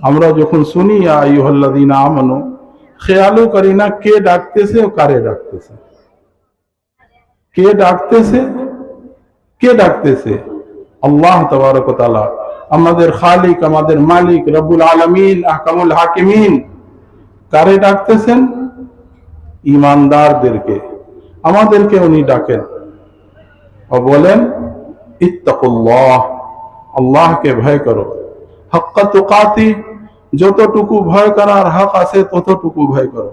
আমরা যখন শুনি ইয়া আইয়ুহাল্লাযীনা আমানু, খেয়ালও করি না কে ডাকতেছে ও কারে ডাকতেছে। কে ডাকতেছে? কে ডাকতেছে? আল্লাহ তাবারক ওয়া তাআলা, আমাদের খালিক, আমাদের মালিক, রব্বুল আলামিন, আহকামুল হাকিমিন। কারে ডাকতেছেন? ঈমানদারদেরকে। আমাদেরকে উনি ডাকেন ও বলেন ইত্তাকুল্লাহ, আল্লাহকে ভয় করো, হাক্কা তুকাতি, যতটুকু ভয় করার হক আছে ততটুকু ভয় করো।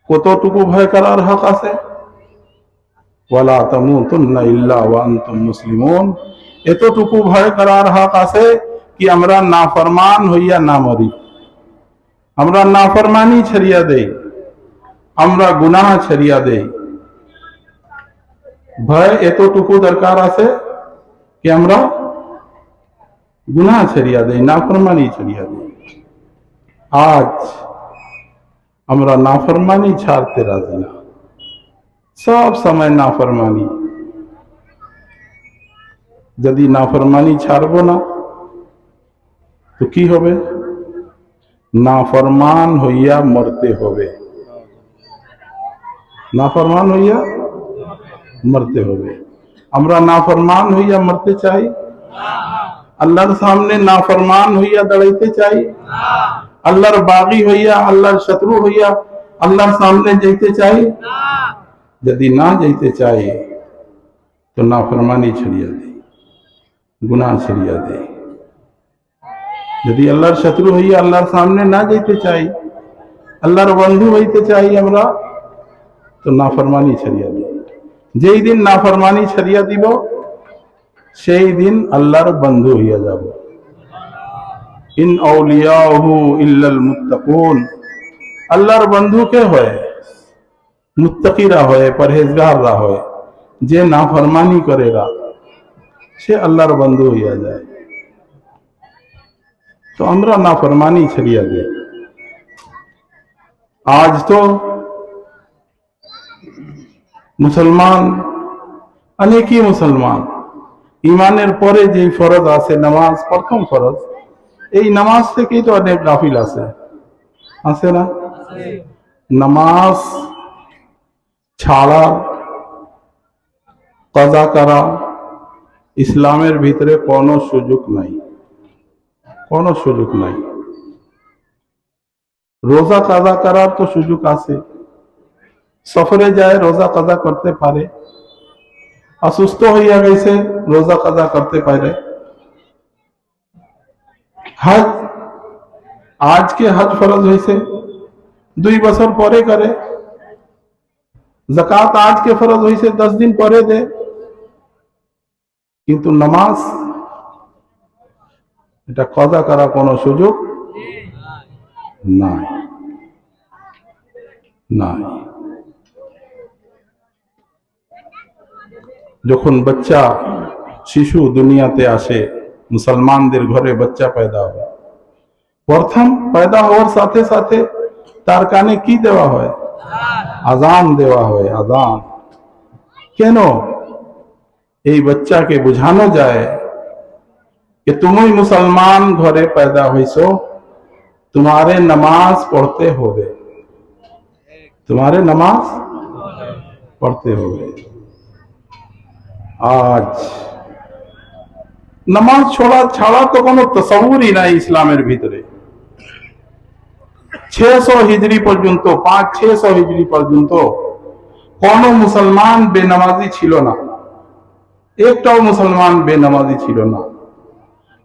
কতটুকু ভয় করার হক আছে? ওয়ালা তামুতুন্না ইল্লা ওয়া আনতুম মুসলিমুন, এতটুকু ভয় করার হক আছে কি আমরা নাফরমান হইয়া না মরি, আমরা নাফরমানি ছড়িয়া দেই, আমরা গুনাহ ছড়িয়া দেই। ভয় এতটুকু দরকার আছে কি আমরা গুনাহ ছড়িয়া দেই, নাফরমানি ছড়িয়া দেই। আজ আমরা নাফরমানি ছাড়তে রাজি না, সব সময় নাফরমানি। যদি নাফরমানি ছাড়বো না তো কি হবে? নাফরমান হইয়া মরতে হবে, নাফরমান হইয়া মরতে হবে। আমরা নাফরমান হইয়া মরতে চাই? আল্লাহর সামনে নাফরমান হইয়া দাঁড়াইতে চাই? আল্লাহর বাগী হইয়া, আল্লাহর শত্রু হইয়া আল্লাহর সামনে যাইতে চাই? যদি না যাইতে চাই তো নাফরমানি ছড়িয়া দেই, গুনাহ ছড়িয়া দেই। যদি আল্লাহর শত্রু হইয়া আল্লাহর সামনে না যাইতে চাই, আল্লাহর বন্ধু হইতে চাই আমরা, তো নাফরমানি ছড়িয়া দিই। যেই দিন নাফরমানি ছড়িয়া দিব সেই দিন আল্লাহর বন্ধু হইয়া যাব। ইন আউলিয়াহু ইল্লাল মুত্তাকুন, আল্লাহর বন্ধু কে হয়? মুত্তাকিরা হয়, পরহেজগাররা হয়। যে নাফরমানি করেরা সে আল্লাহর বন্ধু হইয়া যায়। তো আমরা নাফরমানি ছড়িয়া দেই। আজ তো মুসলমান, অনেকই মুসলমান ইমানের পরে যে ফরজ আছে নামাজ, প্রথম ফরজ, এই নামাজ থেকেই তো অনেক গাফিল আছে, আছে না? নামাজ ছাড়া কাজা করা ইসলামের ভিতরে কোনো সুযোগ নাই, কোনো সুযোগ নাই। রোজা কাজা করার তো সুযোগ আছে, সফরে যায় রোজা কাজা করতে পারে, অসুস্থ হইয়া গেছে রোজা কাজা করতে পারে। হজ, আজকে হজ ফরজ হয়েছে 2 বছর পরে করে। যাকাত আজকে ফরজ হয়েছে 10 দিন পরে দে। কিন্তু নামাজ এটা কাজা করা কোনো সুযোগ নাই, নাই। যখন বাচ্চা শিশু দুনিয়াতে আসে, মুসলমানদের ঘরে বাচ্চা পয়দা হয়, প্রথম পয়দা হওয়ার সাথে সাথে তার কানে কি দেওয়া হয়? আজান দেওয়া হয়, আজান। কেন? এই বাচ্চাকে বোঝানো যায় कि তুমি মুসলমান ঘরে পয়দা হইছো, तुम्हारे नमाज पढ़ते होगे, तुम्हारे नमाज पढ़ते होगे। आज নামাজ ছাড়া তো কোনো তসব্বুরই নাই ইসলামের ভিতরে। 600 হিজরি পর্যন্ত, 500-600 হিজরি পর্যন্ত কোন মুসলমান বেনামাজি ছিল না, একটাও মুসলমান বেনামাজি ছিল না।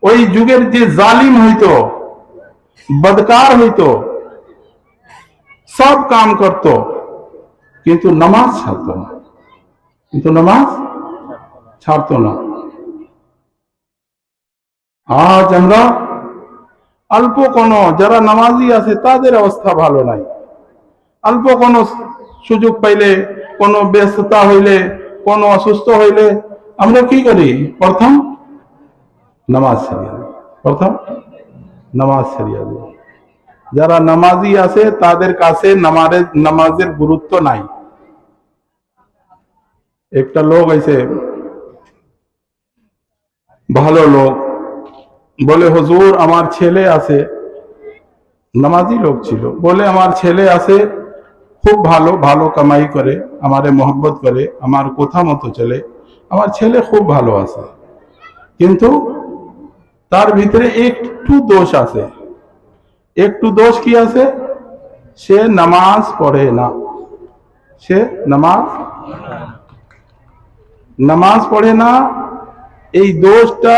ওই যুগের যে জালিম হইতো, বদকার হইতো, সব কাম করত কিন্তু নামাজ ছাড়তো না, কিন্তু নামাজ ছাড়তো না। আজ আমরা অল্প কোনো যারা নামাজি আছে তাদের অবস্থা ভালো নাই। অল্প কোনো সুযোগ পাইলে, কোনো ব্যস্ততা হইলে, কোনো অসুস্থ হইলে আমরা কি করি? প্রথম নামাজ ছাড়িয়া দিই, প্রথম নামাজ ছাড়িয়া দিই। যারা নামাজি আছে তাদের কাছে নামাজের গুরুত্ব নাই। একটা লোক আছে, ভালো লোক, বলে হুজুর আমার ছেলে আছে, নামাজি লোক ছিল, বলে আমার ছেলে আছে খুব ভালো ভালো কামাই করে, আমারে মোহব্বত করে, আমার কথা মতো চলে, আমার ছেলে খুব ভালো আছে, কিন্তু তার ভিতরে একটু দোষ আছে। একটু দোষ কি আছে? সে নামাজ পড়ে না। সে নামাজ পড়ে না। এই দোষটা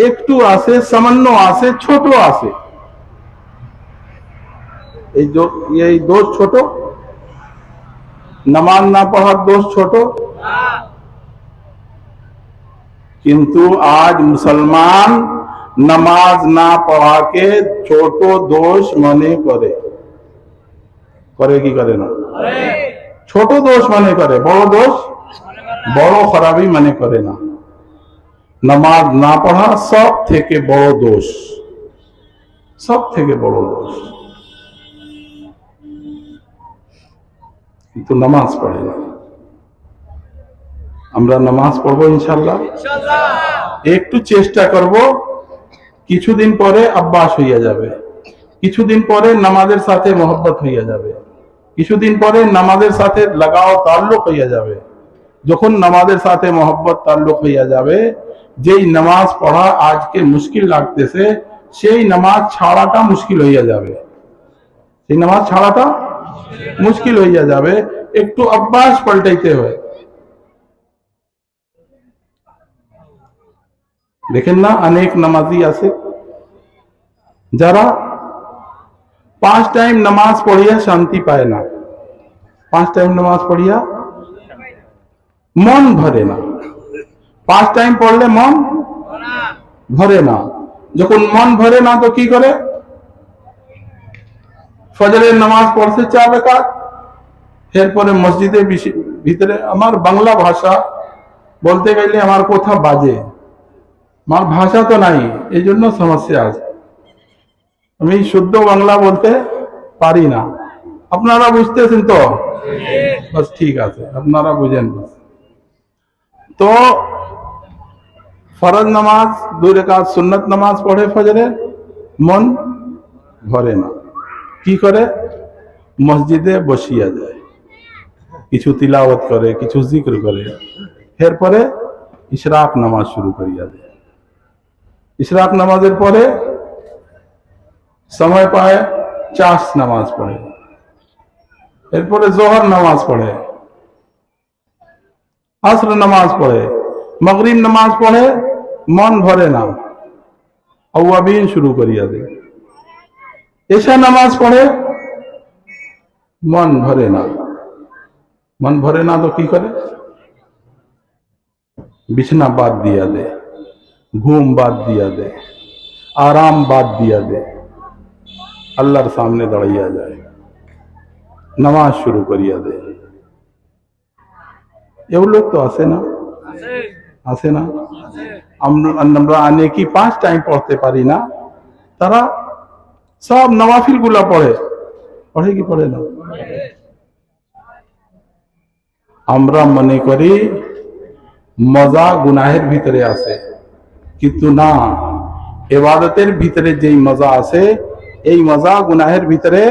একটু আছে, সামান্য আছে, ছোট আছে। এই দোষ ছোট, নামাজ না পড়ার দোষ ছোট, কিন্তু আজ মুসলমান নামাজ না পড়াকে ছোট দোষ মনে করে। করে কি করে না? ছোট দোষ মনে করে, বড় দোষ, বড় খারাপই মনে করে না। নামাজ না পড়া সব থেকে বড় দোষ, সব থেকে বড় দোষ। কিন্তু নামাজ পড়ে না। আমরা নামাজ পড়বো ইনশাআল্লাহ, একটু চেষ্টা করব, কিছুদিন পরে অভ্যাস হইয়া যাবে, কিছুদিন পরে নামাজের সাথে মোহব্বত হইয়া যাবে, কিছুদিন পরে নামাজের সাথে লাগাও তাল্লুক হইয়া যাবে। যখন নামাজের সাথে মোহব্বত তাল্লুক হইয়া যাবে, যেই নামাজ পড়া আজকে মুশকিল লাগতেছে, সেই নামাজ ছাড়াটা মুশকিল হইয়া যাবে, সেই নামাজ ছাড়াটা মুশকিল হইয়া যাবে। একটু অভ্যাস পাল্টাইতে হয়। দেখেন না, অনেক নামাজি আছে যারা 5 টাইম নামাজ পড়িয়া শান্তি পায় না, 5 টাইম নামাজ পড়িয়া মন ভরে না। 5 টাইম পড়লে মন ভরে না। যখন মন ভরে না তো কি করে? ফজরের নামাজ পড়ছে 4 রাকাত, এরপরে মসজিদের ভিতরে, আমার বাংলা ভাষা বলতে গেলে আমার কথা বাজে, আমার ভাষা তো নাই, এই জন্য সমস্যা আছে। আমি শুদ্ধ বাংলা বলতে পারি না। আপনারা বুঝতেছেন তো? বাস ঠিক আছে, আপনারা বুঝেন। তো ফরজ নামাজ 2 রাকাত, সুন্নত নামাজ পড়ে ফজরে, মন ভরে না। কি করে? মসজিদে বসিয়া যায়, কিছু তিলাওয়াত করে, কিছু জিক্র করে, এরপরে ইশরাক নামাজ শুরু করিয়া দেয়। ইশরাক নামাজের পরে সময় পায় চাষ নামাজ পড়ে, এরপরে জোহর নামাজ পড়ে, আসর নামাজ পড়ে, মাগরিব নামাজ পড়ে, মন ভরে না, আওয়াবিন শুরু করিয়া দেয়। এশা নামাজ পড়ে, মন ভরে না। মন ভরে না তো কি করে? বিছনা বাদ দিয়া দে, ঘুম বাদ দিয়া দে, আরাম বাদ দিয়া দে, আল্লাহর সামনে দাঁড়াইয়া যায়, নামাজ শুরু করিয়া দে। এগুলো তো আছে না? আছে না? আমরা অনেকেই 5 টাইম পড়তে পারি না, তারা সব নওয়াফিল গুলা পড়ে। পড়ে কি পড়ে না? আমরা মনে করি মজা গুনাহের ভিতরে আছে, কিন্তু না, ইবাদতের ভিতরে যেই মজা আছে, এই মজা গুনাহের ভিতরে,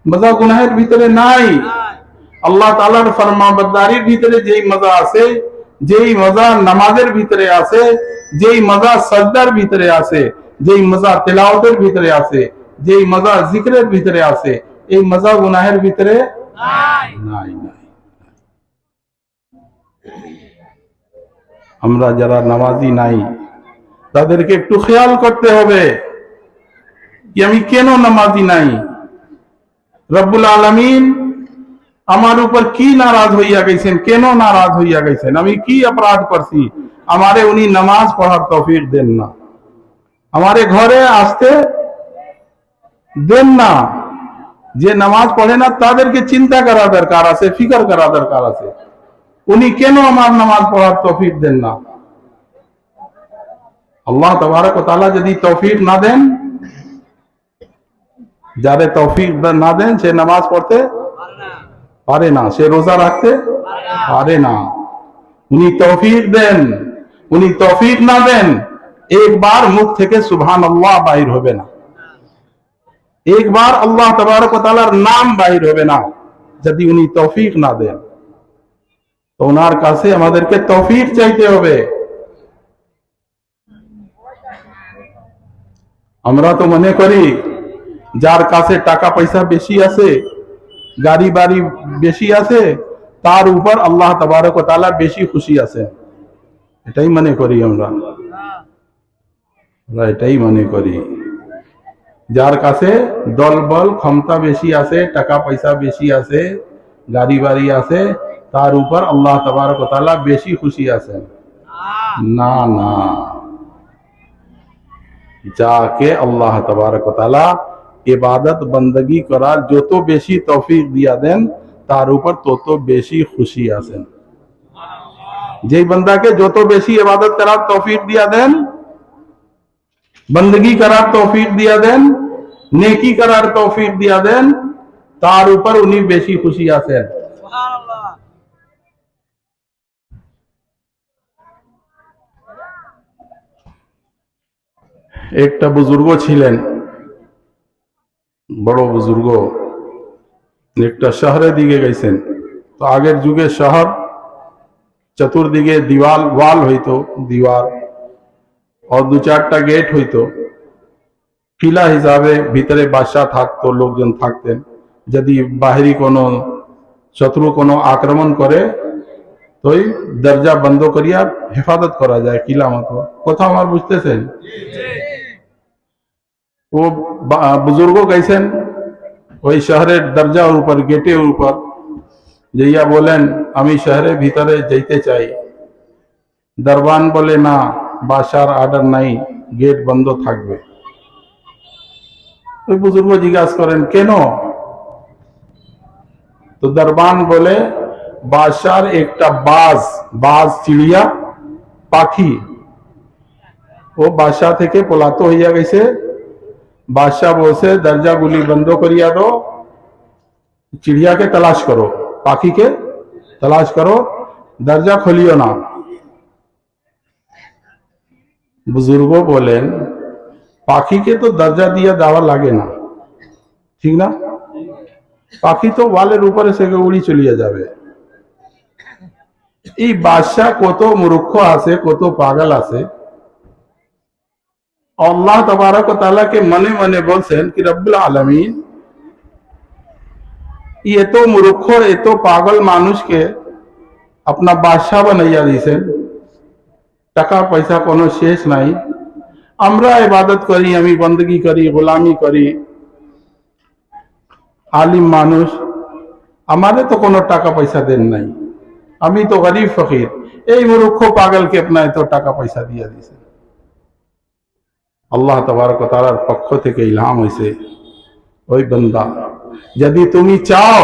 মজা গুনাহের ভিতরে নাই। আল্লাহ তাআলার ফরমাবরদারির ভিতরে যেই মজা আছে, যেই মজা নামাজের ভিতরে আছে, যেই মজা সাজদার ভিতরে আছে, যেই মজা তিলাওয়াতের ভিতরে আছে, যেই মজা জিকিরের ভিতরে আছে, এই মজা গুনাহের ভিতরে নাই। আমরা যারা নামাজি নাই, তাদেরকে একটু খেয়াল করতে হবে যে আমি কেন নামাজি নাই, রব্বুল আলামিন আমার উপর কি নারাজ হইয়া গেছেন, কেন নারাজ হইয়া গেছেন, আমি কি অপরাধ করছি, আমারে উনি নামাজ পড়ার তৌফিক দেন না, আমারে ঘরে আসতে দেন না। যে নামাজ পড়ে না তাদেরকে চিন্তা করা দরকার আছে, ফিকর করা দরকার আছে, উনি কেন আমার নামাজ পড়ার তৌফিক দেন না। আল্লাহ তাবারক ওয়া তাআলা যদি তৌফিক না দেন, যারে তৌফিক না দেন, সে নামাজ পড়তে পারে না, সে রোজা রাখতে পারে না। উনি তৌফিক দেন, উনি তৌফিক না দেন, একবার মুখ থেকে সুবহানাল্লাহ বাইর হবে না, একবার আল্লাহ তাবারক ওয়া তাআলার নাম বাইর হবে না, যদি উনি তৌফিক না দেন। তো ওনার কাছে আমাদেরকে তৌফিক চাইতে হবে। আমরা তো মনে করি যার কাছে টাকা পয়সা বেশি আছে, গাড়ি বাড়ি বেশি আছে, তার উপর আল্লাহ তাবারক ওয়া তাআলা বেশি খুশি আছে, এটাই মনে করি আমরা এটাই মনে করি। যার কাছে দল বল ক্ষমতা বেশি আছে, টাকা পয়সা বেশি আছে, গাড়ি বাড়ি আছে, তার উপর আল্লাহ তাবারক ওয়া তাআলা বেশি খুশি আছেন। না না, যাকে আল্লাহ তাবারক ওয়া তাআলা ইবাদত বন্দগি করার যত বেশি তৌফিক দিয়া দেন, তার উপর তত বেশি খুশি আছেন। যেই বান্দাকে যত বেশি ইবাদত করার তৌফিক দিয়া দেন, बंदगी करार तौफीक दिया देन, नेकी करार तौफीक दिया देन, तार ऊपर उन्हीं बेशी खुशी आसेन। একটা বুজুর্গ ছিলেন, বড় বুজুর্গ, একটা শহরে দিকে গেছেন। তো আগের যুগে শহর চতুর্দিকে দিওয়াল ওয়াল হইতো, দিওয়াল और दो चारटा गेट হইতো, কিলা হিসাবে ভিতরে বাদশা থাকতো, লোকজন থাকতেন। যদি বাহিরি কোনো শত্রু কোনো আক্রমণ করে তো দরজা বন্ধ করিয়া হেফাজত করা যায়, কিলা মতো। কথা আমার বুঝতেছেন? ও বুজুর্গ গেছেন ওই শহরের দরজার উপর, গেটের উপর যাইয়া বলেন আমি শহরের ভিতরে যেতে চাই। দরবান বলে না, বাদশার অর্ডার নাই, গেট বন্ধ থাকবে। ওই বুজুর্গ জিজ্ঞাসা করেন কেন? তো দরবান বলে বাদশার একটা বাজ চিড়িয়া পাখি ও বাদশা থেকে পলাত হইয়া গেছে। বাদশাহ বলছে দরজাগুলি বন্ধ করিয়া দো, চিড়িয়াকে তলাশ করো, পাখিকে তলাশ করো, দরজা খুলিও না। বুজুর্গ বলেন পাখিকে তো দরজা দিয়ে দেওয়া লাগে না, ঠিক না? পাখি তো ওয়ালের উপরে সে উড়ি চলিয়ে যাবে। এই বাদশা কত মূর্খ আছে, কত পাগল আছে। আল্লাহ তাবারক ওয়া তাআলাকে মনে মনে বলছেন কি রব্বুল আলামিন এত মূর্খ এত পাগল মানুষকে अपना বাদশা বানাইয়া দিয়েছেন, টাকা পয়সা কোনো শেষ নাই। আমরা ইবাদত করি, আমি বندگی করি, গোলামি করি, আলিম মানুষ, আমারে তো কোনো টাকা পয়সা দেন নাই, আমি তো গরিব ফকির। এই মূর্খ পাগলকে আপনা এত টাকা পয়সা দিয়ে দিয়েছেন। আল্লাহ তাবারক ওয়া তাআলার পক্ষ থেকে ইলহাম হইছে, ওই বান্দা যদি তুমি চাও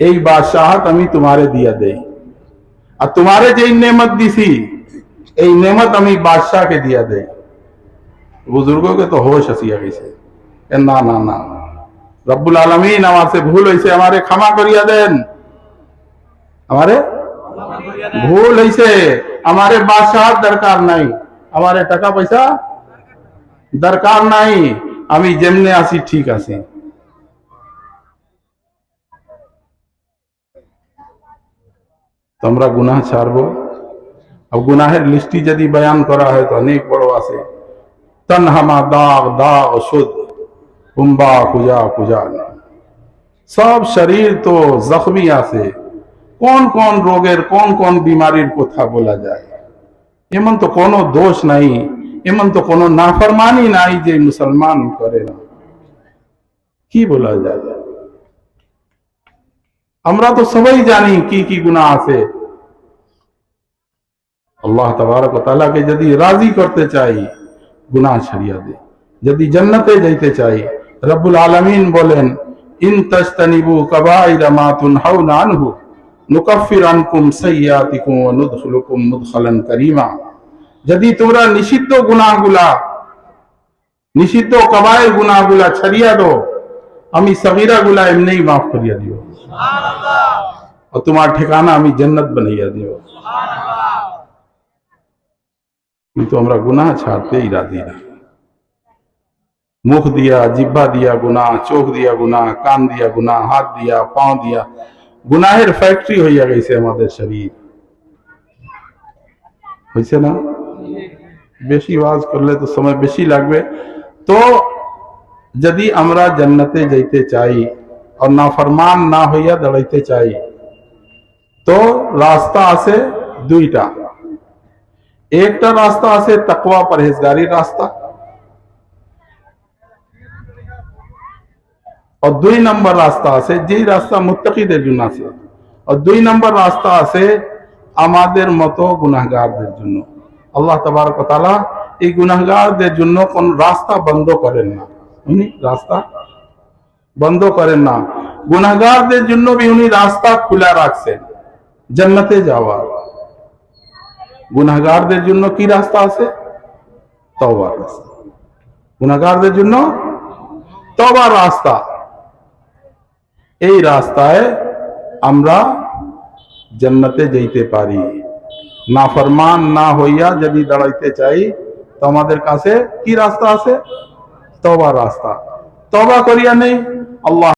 এই বাদশাহত আমি তোমারে দিয়া দেই, আর তোমারে যে নেমত দিছি এই নেমত আমি বাদশাহকে দিয়া দেই। বুজুর্গকে তো হোশ আসিয়া গেছে, না না না, রব্বুল আলামিন আমার সে ভুল হইছে, আমারে ক্ষমা করিয়া দেন, আমারে ভুল হইছে, আমারে বাদশাহ দরকার নাই, আমারে টাকা পয়সা দরকার নাই, আমি যেমনে আছি ঠিক আছে। তোমরা গুনাহ ছাড়বো। अब गुनाहेर लिस्टी यदि बयान करा है तो अनेक बड़ो आसे, तनहमा दाग दाग शुद्ध कुंबा कुजा कुजा, सब शरीर तो जख्मी आसे। कौन कौन रोगेर कौन कौन बीमारीर कथा बोला जाए, एमन तो कोनो दोष नहीं, एमन तो कोनो नाफरमानी नहीं जे मुसलमान करे ना, की बोला जाए। আমরা তো সবাই জানি কি কি গুনাহ আছে। আল্লাহ তাবারক ওয়া তাআলাকে যদি রাজি করতে চাই গুনাহ ছাড়িয়া দে, যদি জান্নাতে যাইতে চাই রব্বুল আলামিন বলেন ইন তাজতানিবু কাবাইরা মা তুনহাউনা আনহু নুকাফির আনকুম সাইয়্যাতিকুম ওয়া নুদখিলুকুম মুদখালান কারীমা। যদি তোমরা নিষিদ্ধ গুনাহগুলা, নিষিদ্ধ কাবায়ের গুনাহগুলা ছাড়িয়া দো, আমি সগীরাগুলা এমনিই মাফ করিয়া দিও, সুবহানাল্লাহ, और तुम्हारा ठिकाना আমি জান্নাত বানাইয়া দিও। কিন্তু আমরা গুনাহ ছাড়তেই রাজি না। মুখ দিয়া, জিহ্বা দিয়া গুনাহ, চোখ দিয়া গুনাহ, কান দিয়া গুনাহ, হাত দিয়া, পাও দিয়া গুনাহের ফ্যাক্টরি হইয়া গেছে আমাদের শরীর। হয়েছে না? বেশি ওয়াজ করলে তো সময় বেশি লাগবে। তো যদি আমরা জান্নাতে যাইতে চাই আর নাফরমান না হইয়া দাঁড়াইতে চাই, তো রাস্তা আছে দুইটা। একটা রাস্তা আছে তাকওয়া পরহেজগারির রাস্তা, और 2 নম্বর রাস্তা আছে যেই রাস্তা মুত্তাকিদের জন্য আছে, और 2 নম্বর রাস্তা আছে আমাদের মতো গুনাহগারদের জন্য। আল্লাহ তাবারক ওয়া তাআলা এই গুনাহগারদের জন্য কোন রাস্তা বন্ধ করেন না, উনি রাস্তা বন্ধ করেন না। গুনাহগারদের জন্য भी উনি রাস্তা খোলা রাখছেন জান্নাতে যাওয়ার। গুনাহগারদের জন্য কি রাস্তা আছে? তওবার রাস্তা। গুনাহগারদের জন্য তওবার রাস্তা। এই রাস্তায় আমরা জান্নাতে যাইতে পারি। নাফরমান না হইয়া যদি দাঁড়াইতে চাই তো আমাদের কাছে কি রাস্তা আছে? তওবার রাস্তা। তওবা করিয়া নেই, আল্লাহ